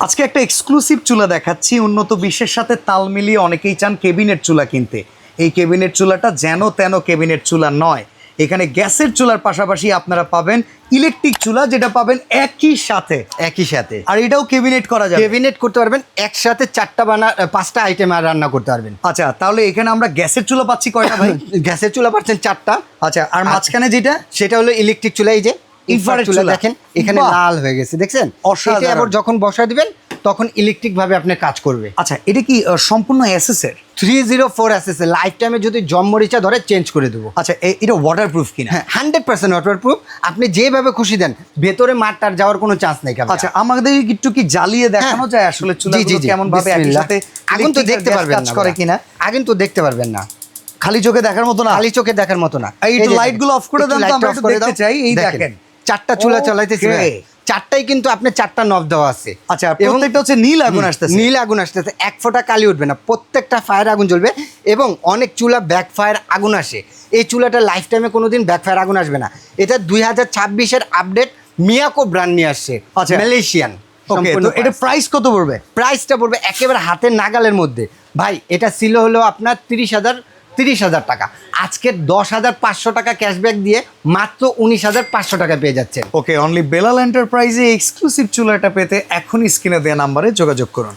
আজকে একটা এক্সক্লুসিভ চুলা দেখাচ্ছি, উন্নত বিশ্বের সাথে তাল মিলিয়ে অনেকেই চান ক্যাবিনেট চুলা কিনতে। এই ক্যাবিনেট চুলাটা যেন তেন ক্যাবিনেট চুলা নয়, এখানে গ্যাসের চুলার পাশাপাশি আপনারা পাবেন ইলেকট্রিক চুলা, যেটা পাবেন একই সাথে। আর এটাও ক্যাবিনেট করা যাবে, ক্যাবিনেট করতে পারবেন, একসাথে 5টা আইটেম আর রান্না করতে পারবেন। আচ্ছা, তাহলে এখানে আমরা গ্যাসের চুলা পাচ্ছি কয়টা ভাই? গ্যাসের চুলা পাচ্ছেন 4টা। আচ্ছা, আর মাঝখানে যেটা সেটা হলো ইলেকট্রিক চুলা। এই যে ইনফ্রারেড চুলা চুলা দেখেন এখানে বাহ! লাল হয়ে গেছে, দেখছেন? অসাধারণ। এটা আবার যখন বসা দিবেন তখন ইলেকট্রিক ভাবে আপনার কাজ করবে। আচ্ছা, এটা কি সম্পূর্ণ এসএসের? 304 এসএস এর লাইফ টাইমে যদি জম মরিচা ধরে চেঞ্জ করে দেবো। আচ্ছা, এটা ওয়াটারপ্রুফ কিনা? হ্যাঁ, 100% ওয়াটারপ্রুফ। আপনি যেভাবে খুশি দেন, ভেতরে মাঠটার যাওয়ার কোনো চান্স নেই। আচ্ছা, আমাদের একটু কি জ্বালিয়ে দেখানো যায় আসলে চুলাগুলো কেমন ভাবে একই সাথে আগুন তো দেখতে পারবেন কাজ না করে কিনা? আগুন তো দেখতে পারবেন না, খালি চোখে দেখার মতো না, খালি চোখে দেখার মতো না। এই একটু লাইট গুলো অফ করে দেন তো, আমরা একটু দেখতে চাই। এই দেখেন 4টা চুলা চালাইতেছি, Okay. 4টাই কিন্তু আপনি 4টা নব দেওয়া আছে। আচ্ছা, প্রত্যেকটা হচ্ছে নীল আগুন আসতেছে। নীল আগুন আসতেছে, এক ফোঁটা কালি উঠবে না, প্রত্যেকটা ফায়ার আগুন জ্বলবে। এবং অনেক চুলা ব্যাক ফায়ার আগুন আসে, এই চুলাটা লাইফ টাইমে কোনোদিন ব্যাক ফায়ার আগুন আসবে না। এটা 2026-এর আপডেট মিয়াকো ব্র্যান্ড নিয়ে আসছে, আচ্ছা, মালয়েশিয়ান। ওকে, তো এটা প্রাইস কত পড়বে? প্রাইসটা পড়বে একেবারে হাতের নাগালের মধ্যে। ভাই, এটা ছিল হলো আপনার 30,000 টাকা। আজকে 10,500 টাকা ক্যাশব্যাক দিয়ে মাত্র 19,500 টাকা পেয়ে যাচ্ছেন। ওকে, অনলি বেলাল এন্টারপ্রাইজে এক্সক্লুসিভ চুলাটা পেতে এখনই স্ক্রিনে দেওয়া নাম্বারে যোগাযোগ করুন।